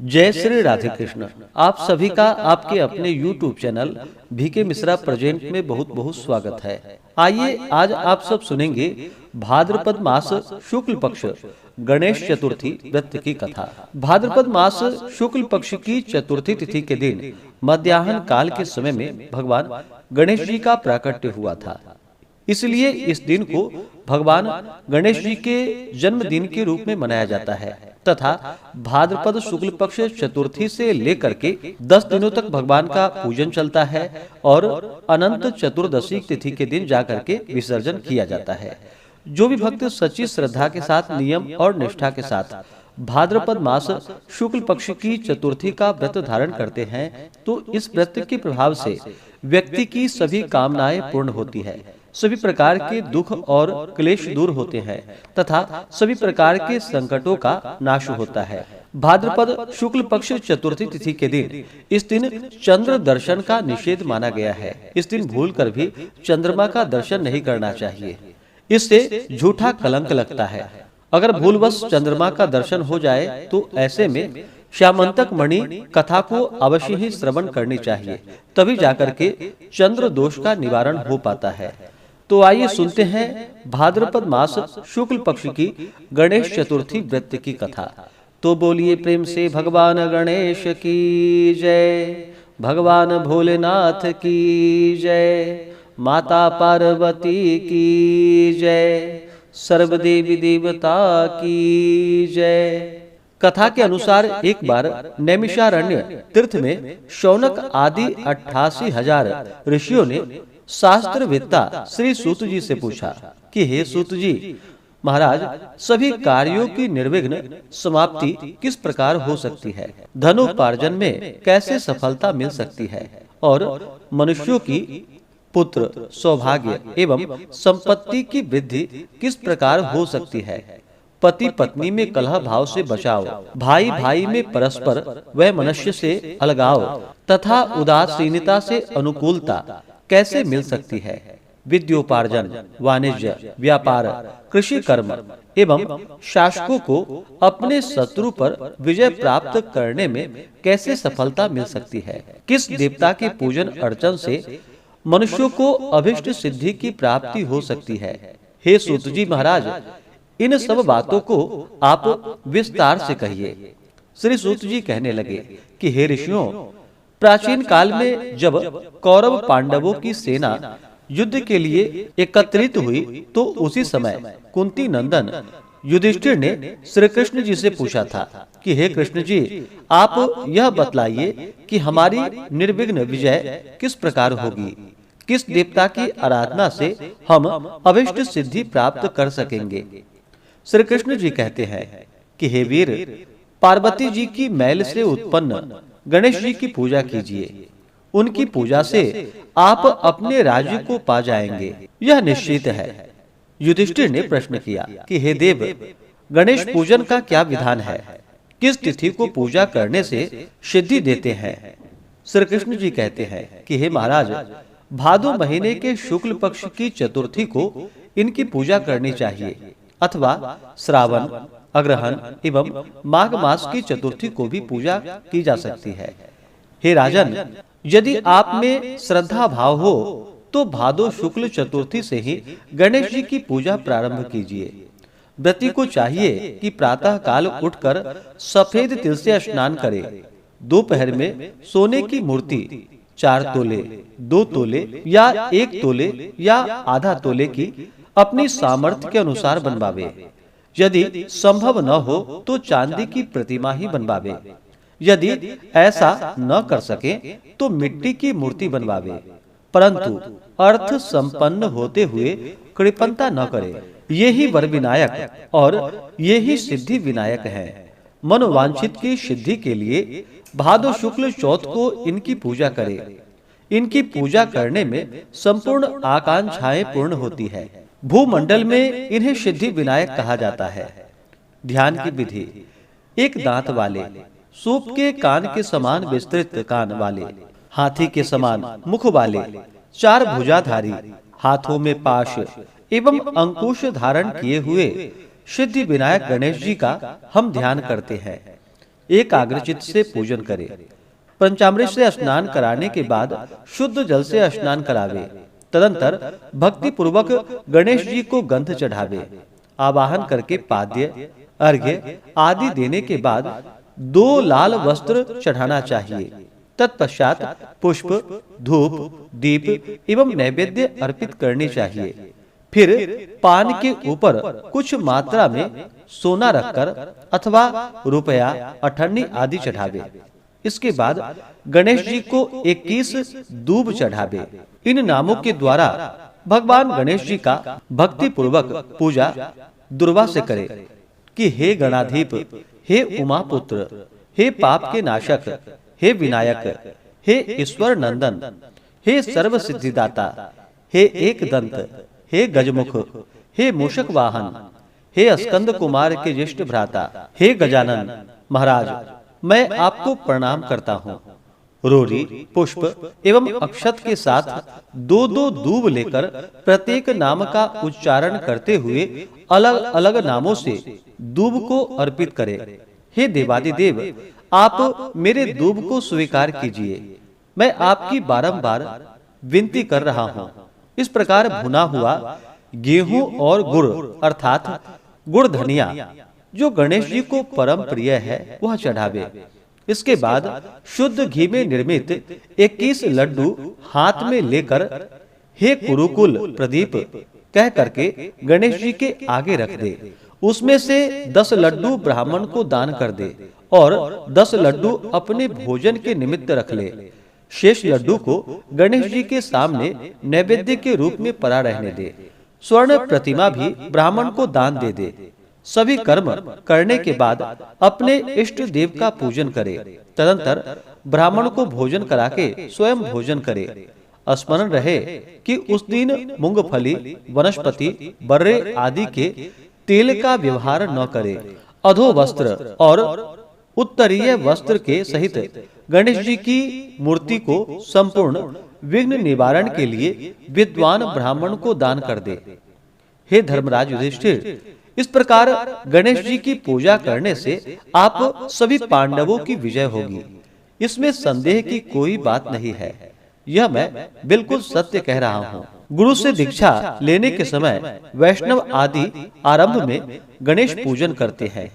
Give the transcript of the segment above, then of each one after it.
जय श्री राधे कृष्ण। आप सभी का आपके अपने YouTube channel V K Mishra present में बहुत बहुत स्वागत है। आइए आज आप सब सुनेंगे भाद्रपद मास शुक्ल पक्ष गणेश चतुर्थी व्रत की कथा। भाद्रपद मास शुक्ल पक्ष की चतुर्थी तिथि के दिन मध्याह्न काल के समय में भगवान गणेश जी का प्राकट्य हुआ था। इसलिए इस दिन को भगवान गणेश जी के जन्मदिन के रूप में मनाया जाता है तथा भाद्रपद शुक्ल पक्ष चतुर्थी से लेकर के 10 दिनों तक भगवान का पूजन चलता है और अनंत चतुर्दशी तिथि के दिन जाकर के विसर्जन किया जाता है। जो भी भक्त सच्ची श्रद्धा के साथ नियम और निष्ठा के साथ भाद्रपद मास शुक्ल पक्ष की चतुर्थी का व्रत धारण करते हैं तो इस व्रत के प्रभाव से व्यक्ति की सभी कामनाएं पूर्ण होती है, सभी प्रकार के दुख और क्लेश दूर होते हैं तथा सभी प्रकार के संकटों का नाश होता है। भाद्रपद शुक्ल पक्ष चतुर्थी तिथि के दिन इस दिन चंद्र दर्शन का निषेध माना गया है। इस दिन भूलकर भी चंद्रमा का दर्शन नहीं करना चाहिए, इससे झूठा कलंक लगता है। अगर भूलवश चंद्रमा का दर्शन हो जाए तो ऐसे में श्यामंतक मणि कथा को अवश्य ही श्रवण करनी चाहिए, तभी जाकर के चंद्र दोष का निवारण हो पाता है। तो आइए सुनते हैं भाद्रपद मास शुक्ल पक्ष की गणेश चतुर्थी व्रत की कथा। तो बोलिए प्रेम से भगवान गणेश की जय, भगवान भोलेनाथ की जय, माता पार्वती की जय, सर्वदेवी देवता की जय। कथा के अनुसार एक बार नैमिषारण्य तीर्थ में शौनक आदि 88,000 ऋषियों ने शास्त्रवेत्ता श्री सूत जी से पूछा कि हे सूत जी महाराज, सभी कार्यों की निर्विघ्न समाप्ति किस प्रकार हो सकती है, धनोपार्जन में कैसे सफलता मिल सकती है और मनुष्यों की पुत्र सौभाग्य एवं संपत्ति की वृद्धि किस प्रकार हो सकती है, पति पत्नी में कलह भाव से बचाव, भाई भाई में परस्पर व मनुष्य से अलगाव तथा उदासीनता से अनुकूलता कैसे मिल सकती है, विद्योपार्जन, वाणिज्य, व्यापार, कृषि कर्म एवं शासकों को अपने शत्रु पर विजय प्राप्त करने में कैसे सफलता मिल सकती है, किस देवता के पूजन अर्चन से मनुष्यों को अभिष्ट सिद्धि की प्राप्ति हो सकती है। हे सूत जी महाराज, इन सब बातों को आप विस्तार से कहिए। श्री सूत जी कहने लगे कि हे ऋषियों, प्राचीन काल में जब कौरव पांडवों की सेना युद्ध के लिए एकत्रित हुई तो उसी समय कुंती नंदन युधिष्ठिर ने श्री कृष्ण जी से पूछा था कि हे कृष्ण जी, आप यह बतलाइए कि हमारी निर्विघ्न विजय किस प्रकार होगी, किस देवता की आराधना से हम अभिष्ट सिद्धि प्राप्त कर सकेंगे। श्री कृष्ण जी कहते हैं कि हे वीर, पार्वती जी की मैल से उत्पन्न गणेश जी की पूजा कीजिए, उनकी पूजा से आप अपने राज्य को पा जाएंगे, यह निश्चित है। युधिष्ठिर ने प्रश्न किया कि हे देव, गणेश पूजन का क्या विधान है, किस तिथि को पूजा करने से सिद्धि देते हैं। श्री कृष्ण जी कहते हैं कि हे महाराज, भादो महीने के शुक्ल पक्ष की चतुर्थी को इनकी पूजा करनी चाहिए अथवा श्रावण, अग्रहण एवं माघ मास की चतुर्थी को भी पूजा की जा सकती है। हे राजन, यदि आप में श्रद्धा भाव हो तो भादो शुक्ल चतुर्थी से ही गणेश जी की पूजा प्रारंभ कीजिए। व्रती को चाहिए कि प्रातः काल उठकर सफेद तिल से स्नान करे, दोपहर में सोने की मूर्ति 4 तोले, 2 तोले या 1 तोले या आधा तोले की अपनी सामर्थ्य के अनुसार बनवावे। यदि संभव न हो तो चांदी की प्रतिमा ही बनवावे। यदि ऐसा न कर सके तो मिट्टी की मूर्ति बनवावे, परंतु अर्थ संपन्न होते हुए कृपणता न करे। ये ही वर विनायक और ये ही सिद्धि विनायक हैं। मनोवांछित की सिद्धि के लिए भादो शुक्ल चौथ को इनकी पूजा करे। इनकी पूजा करने में संपूर्ण आकांक्षाएं पूर्ण होती है। भूमंडल में इन्हें सिद्धि विनायक कहा जाता है। ध्यान की विधि: एक दांत वाले, सूप के कान के समान विस्तृत कान वाले, हाथी के समान मुख वाले, 4 भुजाधारी, हाथों में पाश एवं अंकुश धारण किए हुए सिद्धि विनायक गणेश जी का हम ध्यान करते हैं। एकाग्रचित्त से पूजन करे। पंचामृत से स्नान कराने के बाद शुद्ध जल से स्नान करावे। तदंतर भक्ति पूर्वक गणेश जी को गंध चढ़ावे। आवाहन करके पाद्य, अर्घ्य आदि देने के बाद 2 लाल वस्त्र चढ़ाना चाहिए। तत्पश्चात पुष्प, धूप, दीप एवं नैवेद्य अर्पित करनी चाहिए। फिर पान के ऊपर कुछ मात्रा में सोना रखकर अथवा रुपया, अठन्नी आदि चढ़ावे। इसके बाद गणेश जी को 21 दूब चढ़ावे। इन नामों के द्वारा भगवान गणेश जी का भक्ति पूर्वक पूजा दुर्वा से करे कि हे गणाधीप, हे उमापुत्र, हे पाप के नाशक, हे विनायक, हे ईश्वर नंदन, हे सर्व सिद्धिदाता, हे एक दंत, हे गजमुख, हे मूषक वाहन, हे स्कंद कुमार के ज्येष्ठ भ्राता, हे गजानन महाराज, मैं आपको प्रणाम करता हूँ। रोरी, पुष्प एवं अक्षत के साथ 2-2 दूब लेकर प्रत्येक नाम का उच्चारण करते हुए अलग अलग नामों से दूब को अर्पित करे। हे देवादिदेव, आप मेरे दूब को स्वीकार कीजिए। मैं आपकी बारंबार विनती कर रहा हूँ। इस प्रकार भुना हुआ गेहूं और गुड़ अर्थात गुड़ धनिया जो गणेश जी को परम प्रिय है वह चढ़ावे। इसके बाद शुद्ध घी में निर्मित 21 लड्डू हाथ में लेकर हे कुरुकुल प्रदीप कह करके गणेश जी के आगे रख दे। उसमें से 10 लड्डू ब्राह्मण को दान कर दे और 10 लड्डू अपने भोजन के निमित्त रख ले। शेष लड्डू को गणेश जी के सामने नैवेद्य के रूप में पड़ा रहने दे। स्वर्ण प्रतिमा भी ब्राह्मण को दान दे दे। सभी कर्म करने के बाद अपने इष्ट देव का पूजन करे। तदंतर ब्राह्मण को भोजन करा के स्वयं भोजन करे। स्मरण रहे कि उस दिन मूंगफली, वनस्पति, बर्रे आदि के तेल का व्यवहार न करे। अधो वस्त्र और उत्तरीय वस्त्र के सहित गणेश जी की मूर्ति को संपूर्ण विघ्न निवारण के लिए विद्वान ब्राह्मण को दान कर दे। हे धर्मराज युधिष्ठिर, इस प्रकार गणेश जी की पूजा करने से आप सभी पांडवों की विजय होगी। इसमें संदेह की कोई बात नहीं है। यह मैं बिल्कुल सत्य कह रहा हूँ। गुरु से दीक्षा लेने के समय वैष्णव आदि आरंभ में गणेश पूजन करते हैं।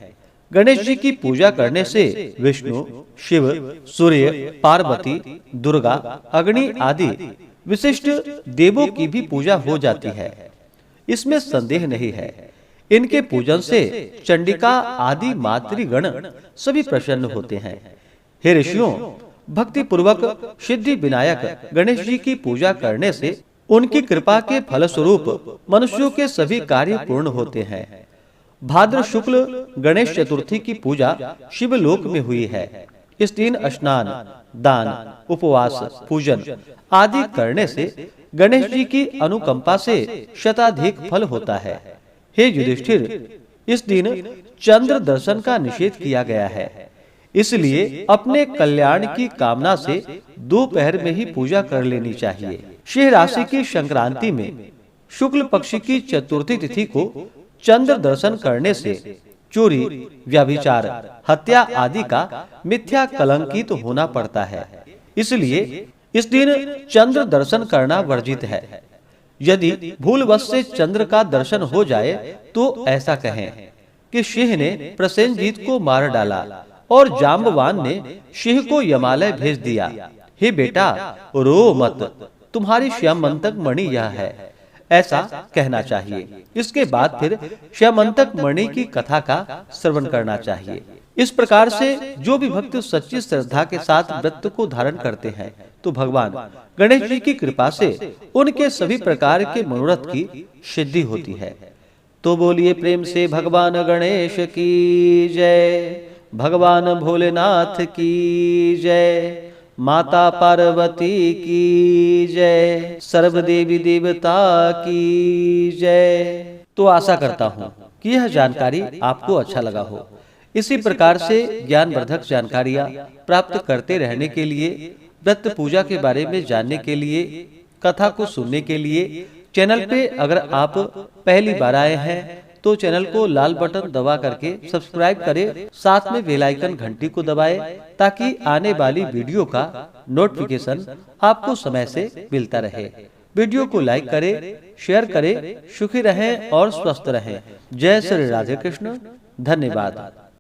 गणेश जी की पूजा करने से विष्णु, शिव, सूर्य, पार्वती, दुर्गा, अग्नि आदि विशिष्ट देवों की भी पूजा हो जाती है। इसमें संदेह नहीं है। इनके पूजन से चंडिका आदि मातृगण सभी प्रसन्न होते हैं। हे ऋषियों, भक्ति पूर्वक सिद्धि विनायक गणेश जी की पूजा करने से उनकी कृपा के फलस्वरूप मनुष्यों के सभी कार्य पूर्ण होते हैं। भाद्र शुक्ल गणेश चतुर्थी की पूजा शिवलोक में हुई है। इस दिन स्नान, दान, उपवास, पूजन आदि करने से गणेश जी की अनुकंपा से शताधिक फल होता है। हे युधिष्ठिर, इस दिन चंद्र दर्शन का निषेध किया गया है। इसलिए अपने कल्याण की कामना से दोपहर में ही पूजा कर लेनी चाहिए। सिंह राशि की संक्रांति में शुक्ल पक्ष की चतुर्थी तिथि को चंद्र दर्शन करने से चोरी, व्यभिचार, हत्या आदि का मिथ्या कलंकित होना पड़ता है। इसलिए इस दिन चंद्र दर्शन करना वर्जित है। यदि भूलवश से चंद्र का दर्शन हो जाए तो ऐसा कहें कि सिंह ने प्रसेनजीत को मार डाला और जाम्बवान ने सिंह को यमालय भेज दिया। हे बेटा, रो मत, तुम्हारी श्यामंतक मणि यह है, ऐसा कहना चाहिए। इसके बाद फिर श्यामंतक मणि की कथा का श्रवण करना चाहिए। इस प्रकार से जो भी भक्त सच्ची श्रद्धा के साथ व्रत को धारण करते हैं तो भगवान गणेश जी की कृपा से उनके सभी प्रकार के मनोरथ की सिद्धि होती है। तो बोलिए प्रेम से भगवान गणेश की जय, भगवान भोलेनाथ की जय, माता पार्वती की जय, सर्व देवी देवता की जय। तो आशा करता हूँ कि यह जानकारी आपको अच्छा लगा हो। इसी प्रकार से ज्ञानवर्धक जानकारियाँ प्राप्त करते रहने के लिए, व्रत पूजा के बारे में जानने के लिए, कथा को सुनने के लिए चैनल पे अगर आप पहली बार आए हैं तो चैनल को लाल बटन दबा करके सब्सक्राइब करें, साथ में बेल आइकन घंटी को दबाएं ताकि आने वाली वीडियो का नोटिफिकेशन आपको समय से मिलता रहे। वीडियो को लाइक करें, शेयर करें। सुखी रहें और स्वस्थ रहें। जय श्री राधे कृष्ण। धन्यवाद।